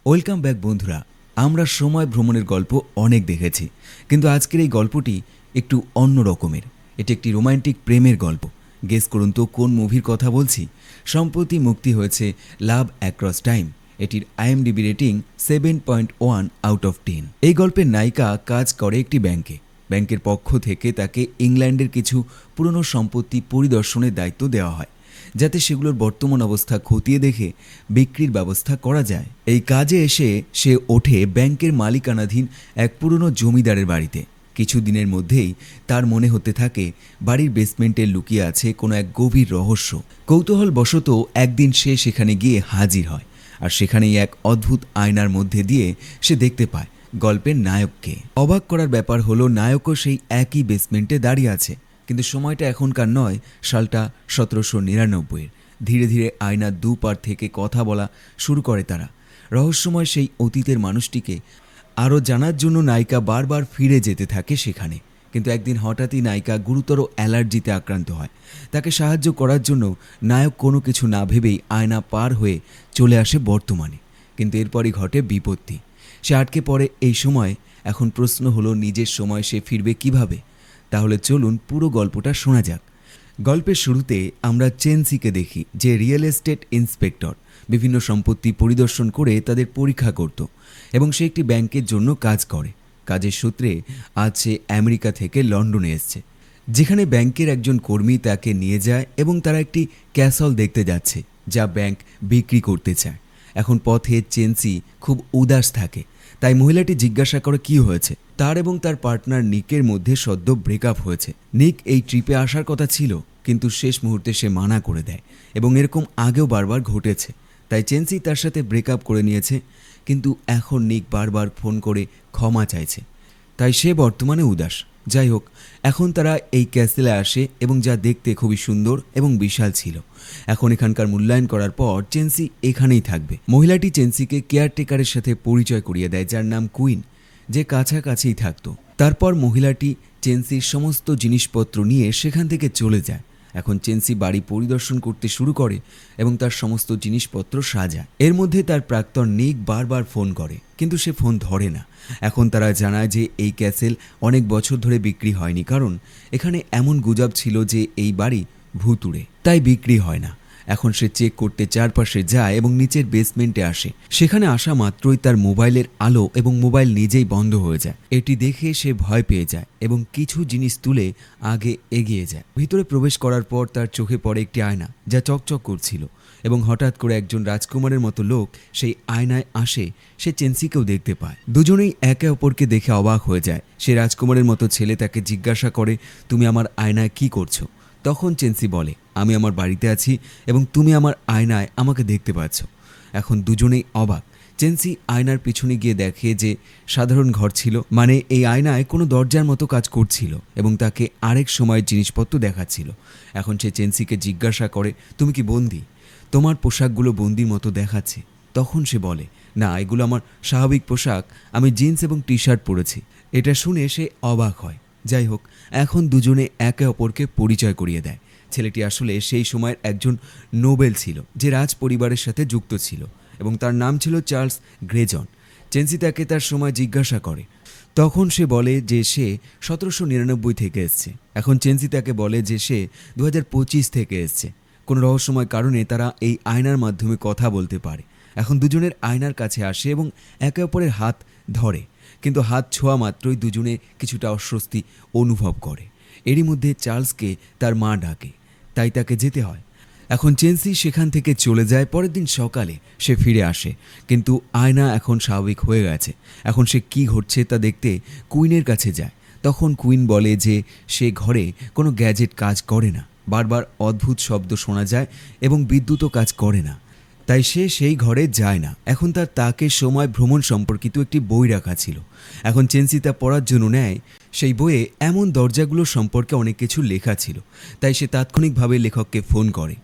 Welcome back বন্ধুরা। আমরা সময় ভ্রমণের গল্প অনেক দেখেছি, কিন্তু আজকের এই গল্পটি একটু অন্য রকমের। এটি একটি রোমান্টিক প্রেমের গল্প। গেস করুন তো কোন মুভির কথা বলছি। সম্প্রতি মুক্তি হয়েছে লাভ অ্যাক্রস টাইম। এটির IMDb রেটিং 7.1/10। এই গল্পের নায়িকা কাজ করে একটি ব্যাংকে। ব্যাংকের পক্ষ থেকে তাকে ইংল্যান্ডের কিছু পুরনো সম্পত্তি পরিদর্শনের দায়িত্ব দেওয়া হয়, যাতে সেগুলোর বর্তমান অবস্থা খতিয়ে দেখে বিক্রির ব্যবস্থা করা যায়। এই কাজে এসে সে ওঠে ব্যাংকের মালিকানাধীন এক পুরনো জমিদারের বাড়িতে। কিছুদিনের মধ্যেই তার মনে হতে থাকে বাড়ির বেসমেন্টে লুকিয়ে আছে কোনো এক গভীর রহস্য। কৌতূহলবশত একদিন সে সেখানে গিয়ে হাজির হয়, আর সেখানেই এক অদ্ভুত আয়নার মধ্যে দিয়ে সে দেখতে পায় গল্পের নায়ককে। অবাক করার ব্যাপার হলো, নায়কও সেই একই বেসমেন্টে দাঁড়িয়ে আছে, কিন্তু সময়টা এখনকার নয়, সালটা 1799-এর। ধীরে ধীরে আয়নার দুপার থেকে কথা বলা শুরু করে তারা। রহস্যময় সেই অতীতের মানুষটিকে আরও জানার জন্য নায়িকা বারবার ফিরে যেতে থাকে সেখানে। কিন্তু একদিন হঠাৎই নায়িকা গুরুতর অ্যালার্জিতে আক্রান্ত হয়। তাকে সাহায্য করার জন্য নায়ক কোনো কিছু না ভেবেই আয়না পার হয়ে চলে আসে বর্তমানে। কিন্তু এরপরই ঘটে বিপত্তি। সে আটকে পড়ে এই সময়। এখন প্রশ্ন হলো, নিজের সময় সে ফিরবে কিভাবে? তাহলে চলুন পুরো গল্পটা শোনা যাক। গল্পের শুরুতে আমরা চেনসিকে দেখি, যে রিয়েল এস্টেট ইন্সপেক্টর। বিভিন্ন সম্পত্তি পরিদর্শন করে তাদের পরীক্ষা করত, এবং সে একটি ব্যাংকের জন্য কাজ করে। কাজের সূত্রে আজ সে আমেরিকা থেকে লন্ডনে এসছে, যেখানে ব্যাংকের একজন কর্মী তাকে নিয়ে যায় এবং তারা একটি ক্যাসল দেখতে যাচ্ছে, যা ব্যাংক বিক্রি করতে চায়। এখন পথে চেনসি খুব উদাস থাকে, তাই মহিলাটি জিজ্ঞাসা করে কি হয়েছে। তার এবং তার পার্টনার নিকের মধ্যে সদ্য ব্রেকআপ হয়েছে। নিক এই ট্রিপে আসার কথা ছিল, কিন্তু শেষ মুহূর্তে সে মানা করে দেয়, এবং এরকম আগেও বারবার ঘটেছে। তাই চেনসি তার সাথে ব্রেকআপ করে নিয়েছে, কিন্তু এখন নিক বারবার ফোন করে ক্ষমা চাইছে, তাই সে বর্তমানে উদাস। যাই হোক, এখন তারা এই ক্যাসেলে আসে, এবং যা দেখতে খুবই সুন্দর এবং বিশাল ছিল। এখন এখানকার মূল্যায়ন করার পর চেনসি এখানেই থাকবে। মহিলাটি চেনসিকে কেয়ারটেকারের সাথে পরিচয় করিয়ে দেয়, যার নাম কুইন, যে কাছাকাছিই থাকতো। তারপর মহিলাটি চেনসির সমস্ত জিনিসপত্র নিয়ে সেখান থেকে চলে যায়। এখন চেনসি বাড়ি পরিদর্শন করতে শুরু করে এবং তার সমস্ত জিনিসপত্র সাজায়। এর মধ্যে তার প্রাক্তন নিক বারবার ফোন করে, কিন্তু সে ফোন ধরে না। এখন তারা জানায় যে এই ক্যাসেল অনেক বছর ধরে বিক্রি হয়নি, কারণ এখানে এমন গুজব ছিল যে এই বাড়ি ভুতুড়ে, তাই বিক্রি হয় না। এখন সে চেক করতে চারপাশে যায় এবং নিচের বেসমেন্টে আসে। সেখানে আসা মাত্রই তার মোবাইলের আলো এবং মোবাইল নিজেই বন্ধ হয়ে যায়। এটি দেখে সে ভয় পেয়ে যায় এবং কিছু জিনিস তুলে আগে এগিয়ে যায়। ভিতরে প্রবেশ করার পর তার চোখে পড়ে একটি আয়না, যা চকচক করছিল, এবং হঠাৎ করে একজন রাজকুমারের মতো লোক সেই আয়নায় আসে। সে চেনসিকেও দেখতে পায়। দুজনেই একে অপরকে দেখে অবাক হয়ে যায়। সে রাজকুমারের মতো ছেলে তাকে জিজ্ঞাসা করে, তুমি আমার আয়নায় কি করছো? তখন চেনসি বলে, আমি আমার বাড়িতে আছি এবং তুমি আমার আয়নায় আমাকে দেখতে পাচ্ছ। এখন দুজনেই অবাক। চেনসি আয়নার পিছনে গিয়ে দেখে যে সাধারণ ঘর ছিল, মানে এই আয়নায় কোনো দরজার মতো কাজ করছিল এবং তাকে আরেক সময়ের জিনিসপত্র দেখাচ্ছিল। এখন সে চেনসিকে জিজ্ঞাসা করে, তুমি কি বন্দী? তোমার পোশাকগুলো বন্দির মতো দেখাচ্ছে। তখন সে বলে, না, এগুলো আমার স্বাভাবিক পোশাক, আমি জিন্স এবং টি শার্ট পরেছি। এটা শুনে সে অবাক হয়। যাই হোক, এখন দুজনে একে অপরকে পরিচয় করিয়ে দেয়। ছেলেটি আসলে সেই সময়ের একজন নোবেল ছিল, যে রাজ পরিবারের সাথে যুক্ত ছিল, এবং তার নাম ছিল চার্লস গ্রেজন। চেনসি তাকে তার সময় জিজ্ঞাসা করে। তখন সে বলে যে সে 1799 থেকে এসছে। এখন চেনসি তাকে বলে যে সে 2025 থেকে এসছে। কোনো রহস্যময় কারণে তারা এই আয়নার মাধ্যমে কথা বলতে পারে। এখন দুজনের আয়নার কাছে আসে এবং একে অপরের হাত ধরে, কিন্তু হাত ছোঁয়া মাত্রই দুজনে কিছুটা অস্বস্তি অনুভব করে। এরই মধ্যে চার্লসকে তার মা ডাকে, তাই তাকে যেতে হয়। এখন চেনসি সেখান থেকে চলে যায়। পরের দিন সকালে সে ফিরে আসে, কিন্তু আয়না এখন স্বাভাবিক হয়ে গেছে। এখন সে কি ঘটছে তা দেখতে কুইনের কাছে যায়। তখন কুইন বলে যে সে ঘরে কোনো গ্যাজেট কাজ করে না, বারবার অদ্ভুত শব্দ শোনা যায় এবং বিদ্যুৎও কাজ করে না, তাই সে সেই ঘরে যায় না। এখন তার তাকে সময় ভ্রমণ সম্পর্কিত একটি বই রাখা ছিল। এখন চেনসি তা পড়ার জন্য নেয়। সেই বইয়ে এমন দরজাগুলো সম্পর্কে অনেক কিছু লেখা ছিল, তাই সে তাৎক্ষণিকভাবে লেখককে ফোন করে।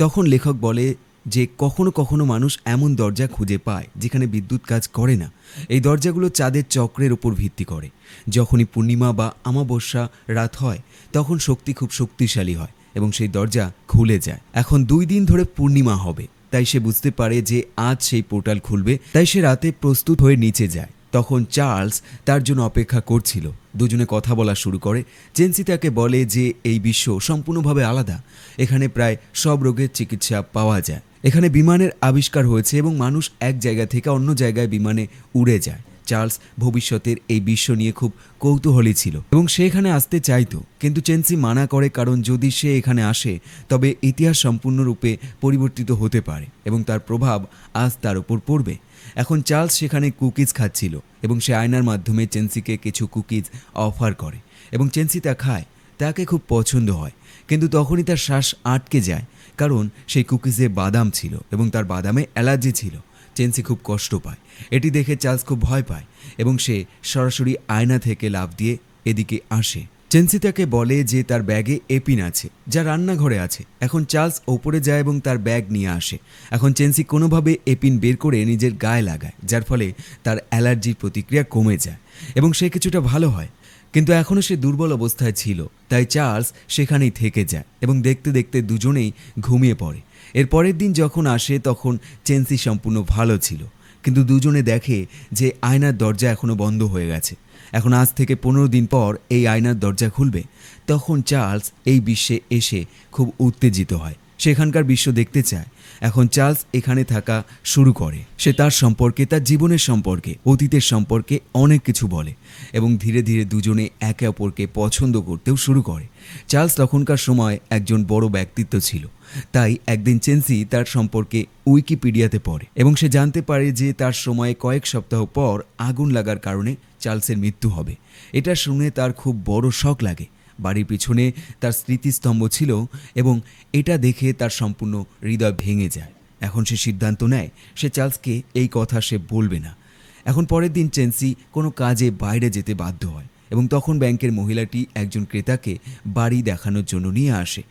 তখন লেখক বলে যে কখনো কখনো মানুষ এমন দরজা খুঁজে পায় যেখানে বিদ্যুৎ কাজ করে না। এই দরজাগুলো চাঁদের চক্রের উপর ভিত্তি করে। যখনই পূর্ণিমা বা অমাবস্যা রাত হয়, তখন শক্তি খুব শক্তিশালী হয় এবং সেই দরজা খুলে যায়। এখন 2 দিন ধরে পূর্ণিমা হবে, তাই সে বুঝতে পারে যে আজ সেই পোর্টাল খুলবে, তাই সে রাতে প্রস্তুত হয়ে নিচে যায়। তখন চার্লস তার জন্য অপেক্ষা করছিল। দুজনে কথা বলা শুরু করে। চেন্সি তাকে বলে যে এই বিশ্ব সম্পূর্ণভাবে আলাদা, এখানে প্রায় সব রোগের চিকিৎসা পাওয়া যায়। এখানে বিমানের আবিষ্কার হয়েছে এবং মানুষ এক জায়গা থেকে অন্য জায়গায় বিমানে উড়ে যায়। চার্লস ভবিষ্যতের এই বিশ্ব নিয়ে খুব কৌতূহলী ছিল এবং সে এখানে আসতে চাইতো, কিন্তু চেন্সি মানা করে, কারণ যদি সে এখানে আসে তবে ইতিহাস সম্পূর্ণরূপে পরিবর্তিত হতে পারে এবং তার প্রভাব আজ তার উপর পড়বে। এখন চার্লস সেখানে কুকিজ খাচ্ছিল এবং সে আয়নার মাধ্যমে চেন্সিকে কিছু কুকিজ অফার করে এবং চেন্সি তা খায়। তাকে খুব পছন্দ হয়, কিন্তু তখনই তার শ্বাস আটকে যায়, কারণ সেই কুকিজে বাদাম ছিল এবং তার বাদামে অ্যালার্জি ছিল। চেন্সি খুব কষ্ট পায়। এটি দেখে চার্লস খুব ভয় পায় এবং সে সরাসরি আয়না থেকে লাফ দিয়ে এদিকে আসে। চেন্সি তাকে বলে যে তার ব্যাগে এপিন আছে, যা রান্নাঘরে আছে। এখন চার্লস ওপরে যায় এবং তার ব্যাগ নিয়ে আসে। এখন চেন্সি কোনোভাবে এপিন বের করে নিজের গায়ে লাগায়, যার ফলে তার অ্যালার্জির প্রতিক্রিয়া কমে যায় এবং সে কিছুটা ভালো হয়। কিন্তু এখনও সে দুর্বল অবস্থায় ছিল, তাই চার্লস সেখানেই থেকে যায় এবং দেখতে দেখতে দুজনেই ঘুমিয়ে পড়ে। এর পরের দিন যখন আসে তখন চেন্সি সম্পূর্ণ ভালো ছিল, কিন্তু দুজনে দেখে যে আয়নার দরজা এখনও বন্ধ হয়ে গেছে। এখন আজ থেকে 15 দিন পর এই আয়নার দরজা খুলবে। তখন চার্লস এই বিশ্বে এসে খুব উত্তেজিত হয়, সেখানকার বিশ্ব দেখতে চায়। এখন চার্লস এখানে থাকা শুরু করে। সে তার সম্পর্কে, তার জীবনের সম্পর্কে, অতীতের সম্পর্কে অনেক কিছু বলে এবং ধীরে ধীরে দুজনে একে অপরকে পছন্দ করতেও শুরু করে। চার্লস তখনকার সময় একজন বড় ব্যক্তিত্ব ছিল, তাই একদিন চেন্সি তার সম্পর্কে উইকিপিডিয়াতে পড়ে এবং সে জানতে পারে যে তার সময়ে কয়েক সপ্তাহ পর আগুন লাগার কারণে চার্লসের মৃত্যু হবে। এটা শুনে তার খুব বড় শক লাগে। বাড়ির পিছনে তার স্মৃতিস্তম্ভ ছিল এবং এটা দেখে তার সম্পূর্ণ হৃদয় ভেঙে যায়। এখন সে সিদ্ধান্ত নেয় সে চার্লসকে এই কথা সে বলবে না। এখন পরের দিন চেন্সি কোনো কাজে বাইরে যেতে বাধ্য হয় এবং তখন ব্যাংকের মহিলাটি একজন ক্রেতাকে বাড়ি দেখানোর জন্য নিয়ে আসে।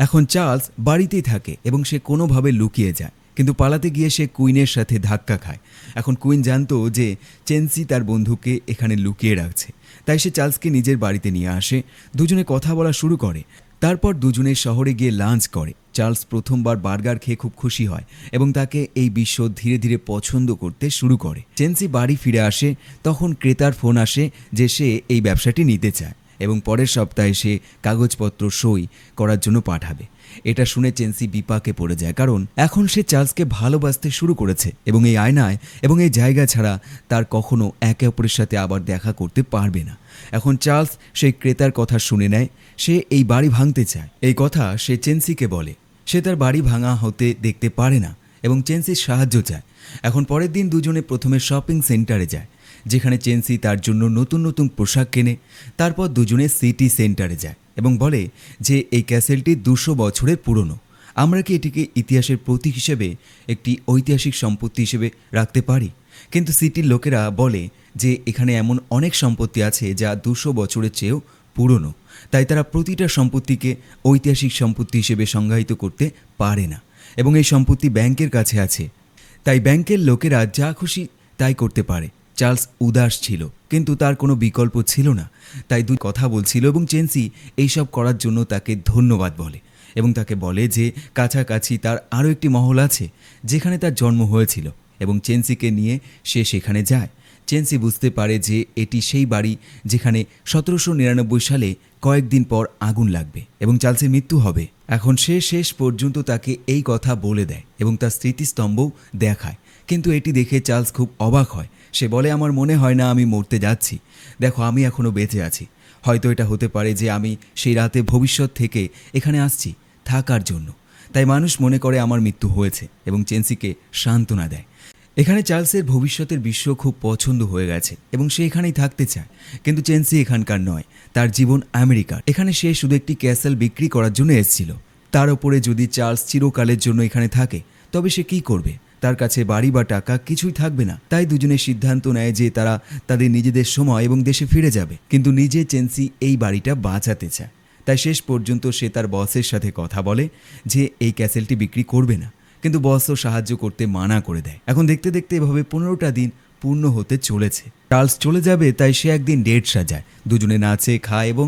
এখন চার্লস বাড়িতেই থাকে এবং সে কোনোভাবে লুকিয়ে যায়, কিন্তু পালাতে গিয়ে সে কুইনের সাথে ধাক্কা খায়। এখন কুইন জানতো যে চেন্সি তার বন্ধুকে এখানে লুকিয়ে রাখছে, তাই সে চার্লসকে নিজের বাড়িতে নিয়ে আসে। দুজনে কথা বলা শুরু করে। তারপর দুজনে শহরে গিয়ে লাঞ্চ করে। চার্লস প্রথমবার বার্গার খেয়ে খুব খুশি হয় এবং তাকে এই বিশ্ব ধীরে ধীরে পছন্দ করতে শুরু করে। চেন্সি বাড়ি ফিরে আসে, তখন ক্রেতার ফোন আসে যে সে এই ব্যবসাটি নিতে চায় এবং পরের সপ্তাহে সে কাগজপত্র সই করার জন্য পাঠাবে। এটা শুনে চেন্সি বিপাকে পড়ে যায়, কারণ এখন সে চার্লসকে ভালোবাসতে শুরু করেছে এবং এই আয়নায় এবং এই জায়গা ছাড়া তার কখনো একে অপরের সাথে আবার দেখা করতে পারবে না। এখন চার্লস সেই ক্রেতার কথা শুনে নেয়। সে এই বাড়ি ভাঙতে চায়। এই কথা সে চেন্সিকে বলে। সে তার বাড়ি ভাঙা হতে দেখতে পারে না এবং চেন্সির সাহায্য চায়। এখন পরের দিন দুজনে প্রথমে শপিং সেন্টারে যায়, যেখানে চেন্সি তার জন্য নতুন নতুন পোশাক কেনে। তারপর দুজনে সিটি সেন্টারে যায় এবং বলে যে এই ক্যাসেলটি 200 বছরের পুরনো। আমরা কি এটিকে ইতিহাসের প্রতীক হিসেবে, একটি ঐতিহাসিক সম্পত্তি হিসেবে রাখতে পারি? কিন্তু সিটির লোকেরা বলে যে এখানে এমন অনেক সম্পত্তি আছে যা 200 বছরের চেয়েও পুরনো, তাই তারা প্রতিটা সম্পত্তিকে ঐতিহাসিক সম্পত্তি হিসেবে সংজ্ঞায়িত করতে পারে না এবং এই সম্পত্তি ব্যাংকের কাছে আছে, তাই ব্যাংকের লোকেরা যা খুশি তাই করতে পারে। চার্লস উদাস ছিল, কিন্তু তার কোনো বিকল্প ছিল না, তাই দুই কথা বলছিল এবং চেন্সি এইসব করার জন্য তাকে ধন্যবাদ বলে এবং তাকে বলে যে কাছাকাছি তার আরও একটি মহল আছে যেখানে তার জন্ম হয়েছিল এবং চেন্সিকে নিয়ে সে সেখানে যায়। চেন্সি বুঝতে পারে যে এটি সেই বাড়ি যেখানে 1799 সালে কয়েকদিন পর আগুন লাগবে এবং চার্লসের মৃত্যু হবে। এখন সে শেষ পর্যন্ত তাকে এই কথা বলে দেয় এবং তার স্মৃতিস্তম্ভও দেখায়, কিন্তু এটি দেখে চার্লস খুব অবাক হয়। সে বলে, আমার মনে হয় না আমি মরতে যাচ্ছি, দেখো আমি এখনও বেঁচে আছি। হয়তো এটা হতে পারে যে আমি সেই রাতে ভবিষ্যৎ থেকে এখানে আসছি থাকার জন্য, তাই মানুষ মনে করে আমার মৃত্যু হয়েছে এবং চেন্সিকে সান্ত্বনা দেয়। এখানে চার্লসের ভবিষ্যতের বিশ্ব খুব পছন্দ হয়ে গেছে এবং সে এখানেই থাকতে চায়, কিন্তু চেন্সি এখানকার নয়, তার জীবন আমেরিকার। এখানে সে শুধু একটি ক্যাসেল বিক্রি করার জন্য এসেছিল। তার ওপরে যদি চার্লস চিরকালের জন্য এখানে থাকে তবে সে কী করবে? তার কাছে বাড়ি বা টাকা কিছুই থাকবে না। তাই দুজনে সিদ্ধান্ত নেয় যে তারা তাদের নিজেদের সময় এবং দেশে ফিরে যাবে, কিন্তু নিজে চেন্সি এই বাড়িটা বাঁচাতে চায়। তাই শেষ পর্যন্ত সে তার বসের সাথে কথা বলে যে এই ক্যাসেলটি বিক্রি করবে না, কিন্তু বসও সাহায্য করতে মানা করে দেয়। এখন দেখতে দেখতে এভাবে 15টা দিন পূর্ণ হতে চলেছে। চার্লস চলে যাবে তাই সে একদিন ডেট সাজায়, দুজনে নাচে, খায় এবং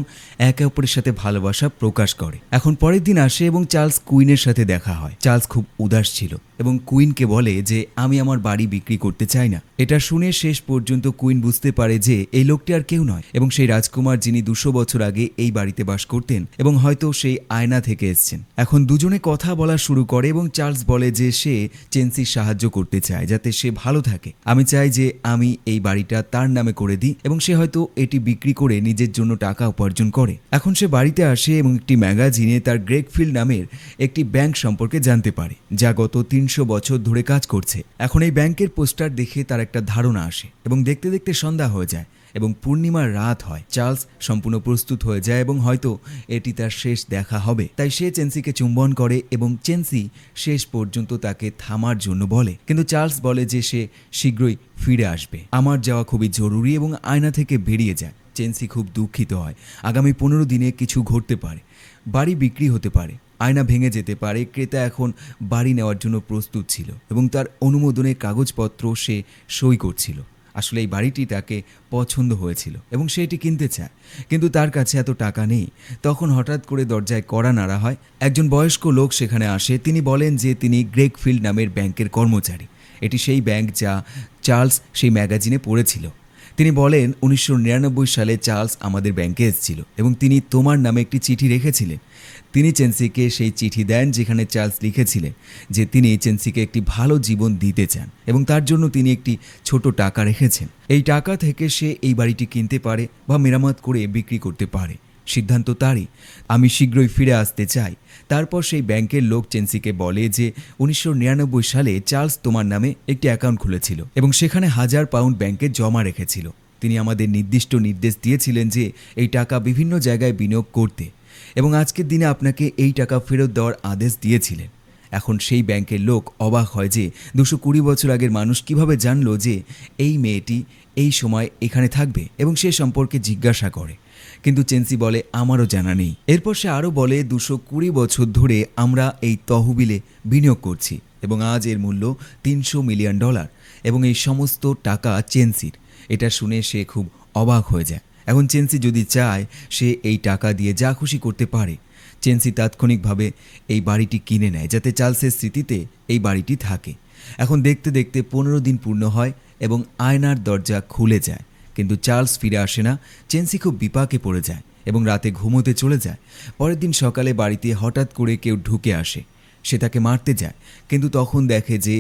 একে অপরের সাথে ভালোবাসা প্রকাশ করে। এখন পরের দিন আসে এবং চার্লস কুইনের সাথে দেখা হয়। চার্লস খুব উদাস ছিল এবং কুইনকে বলে যে আমি আমার বাড়ি বিক্রি করতে চাই না। এটা শুনে শেষ পর্যন্ত কুইন বুঝতে পারে যে এই লোকটি আর কেউ নয় এবং সেই রাজকুমার যিনি 200 বছর আগে এই বাড়িতে বাস করতেন এবং হয়তো সেই আয়না থেকে এসছেন। এখন দুজনে কথা বলা শুরু করে এবং চার্লস বলে যে সে চেন্সির সাহায্য করতে চায় যাতে সে ভালো থাকে। আমি চাই যে আমি এই বাড়িটা তার নামে করে দিই এবং সে হয়তো এটি বিক্রি করে নিজের জন্য টাকা উপার্জন করে। এখন সে বাড়িতে আসে এবং একটি ম্যাগাজিনে তার গ্রেগফিল্ড নামের একটি ব্যাংক সম্পর্কে জানতে পারে যা গত 300 বছর ধরে কাজ করছে। এখন এই ব্যাংকের পোস্টার দেখে তার একটা ধারণা আসে এবং দেখতে দেখতে সন্ধ্যা হয়ে যায় এবং পূর্ণিমার রাত হয়। চার্লস সম্পূর্ণ প্রস্তুত হয়ে যায় এবং হয়তো এটি তার শেষ দেখা হবে, তাই সে চেন্সিকে চুম্বন করে এবং চেন্সি শেষ পর্যন্ত তাকে থামার জন্য বলে, কিন্তু চার্লস বলে যে সে শীঘ্রই ফিরে আসবে, আমার যাওয়া খুবই জরুরি এবং আয়না থেকে বেরিয়ে যায়। চেন্সি খুব দুঃখিত হয়। আগামী 15 দিনে কিছু ঘটতে পারে, বাড়ি বিক্রি হতে পারে, আয়না ভেঙে যেতে পারে। ক্রেতা এখন বাড়ি নেওয়ার জন্য প্রস্তুত ছিল এবং তার অনুমোদনের কাগজপত্র সে সই করছিল। আসলে এই বাড়িটি তাকে পছন্দ হয়েছিল এবং সে এটি কিনতে চায়, কিন্তু তার কাছে এত টাকা নেই। তখন হঠাৎ করে দরজায় কড়া নাড়া হয়। একজন বয়স্ক লোক সেখানে আসে। তিনি বলেন যে তিনি গ্রেগফিল্ড নামের ব্যাংকের কর্মচারী। এটি সেই ব্যাংক যা চার্লস সেই ম্যাগাজিনে পড়েছিল। তিনি বলেন 1999 সালে চার্লস আমাদের ব্যাংকে এসেছিল এবং তিনি তোমার নামে একটি চিঠি রেখেছিলেন। তিনি চেন্সিকে সেই চিঠি দেন যেখানে চার্লস লিখেছিলেন যে তিনি চেন্সিকে একটি ভালো জীবন দিতে চান এবং তার জন্য তিনি একটি ছোট টাকা রেখেছেন। এই টাকা থেকে সে এই বাড়িটি কিনতে পারে বা মেরামত করে বিক্রি করতে পারে। সিদ্ধান্ত তারই। আমি শীঘ্রই ফিরে আসতে চাই। তারপর সেই ব্যাংকের লোক চেন্সিকে বলে যে 1999 সালে চার্লস তোমার নামে একটি অ্যাকাউন্ট খুলেছিল এবং সেখানে 1000 পাউন্ড ব্যাংকে জমা রেখেছিল। তিনি আমাদের নির্দিষ্ট নির্দেশ দিয়েছিলেন যে এই টাকা বিভিন্ন জায়গায় বিনিয়োগ করতে এবং আজকের দিনে আপনাকে এই টাকা ফেরত দেওয়ার আদেশ দিয়েছিলেন। এখন সেই ব্যাংকের লোক অবাক হয় যে 220 বছর আগের মানুষ কিভাবে জানলো যে এই মেয়েটি এই সময় এখানে থাকবে এবং সে সম্পর্কে জিজ্ঞাসা করে, কিন্তু চেন্সি বলে আমারও জানা নেই। এরপর সে আরও বলে 220 বছর ধরে আমরা এই তহবিলে বিনিয়োগ করছি এবং আজ এর মূল্য $300 মিলিয়ন এবং এই সমস্ত টাকা চেন্সির। এটা শুনে সে খুব অবাক হয়ে যায়। এখন চেন্সি যদি চায় সে এই টাকা দিয়ে যা খুশি করতে পারে। চেন্সি তাৎক্ষণিকভাবে এই বাড়িটি কিনে নেয় যাতে চার্লসের স্মৃতিতে এই বাড়িটি থাকে। এখন দেখতে দেখতে 15 দিন পূর্ণ হয় এবং আয়নার দরজা খুলে যায়, কিন্তু চার্লস ফিরে আসে না। চেন্সি খুব বিপাকে পড়ে যায় এবং রাতে ঘুমোতে চলে যায়। পরের দিন সকালে বাড়িতে হঠাৎ করে কেউ ঢুকে আসে। সে তাকে মারতে যায়, কিন্তু তখন দেখে যে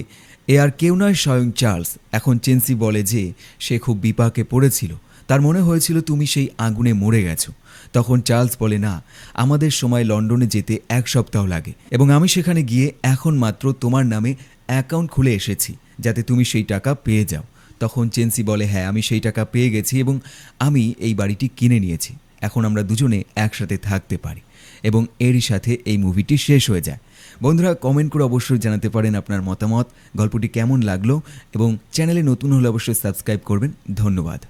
এ আর কেউ নয়, স্বয়ং চার্লস। এখন চেন্সি বলে যে সে খুব বিপাকে পড়েছিল, তার মনে হয়েছিল তুমি সেই আগুনে মরে গেছো। তখন চার্লস বলে না, আমাদের সময় লন্ডনে যেতে 1 সপ্তাহ লাগে এবং আমি সেখানে গিয়ে এখন মাত্র তোমার নামে অ্যাকাউন্ট খুলে এসেছি যাতে তুমি সেই টাকা পেয়ে যাও। তখন চেন্সি বলে হ্যাঁ, আমি সেই টাকা পেয়ে গেছি এবং আমি এই বাড়িটি কিনে নিয়েছি। এখন আমরা দুজনে একসাথে থাকতে পারি এবং এরই সাথে এই মুভিটি শেষ হয়ে যায়। বন্ধুরা, কমেন্ট করে অবশ্যই জানাতে পারেন আপনার মতামত, গল্পটি কেমন লাগলো এবং চ্যানেলে নতুন হলে অবশ্যই সাবস্ক্রাইব করবেন। ধন্যবাদ।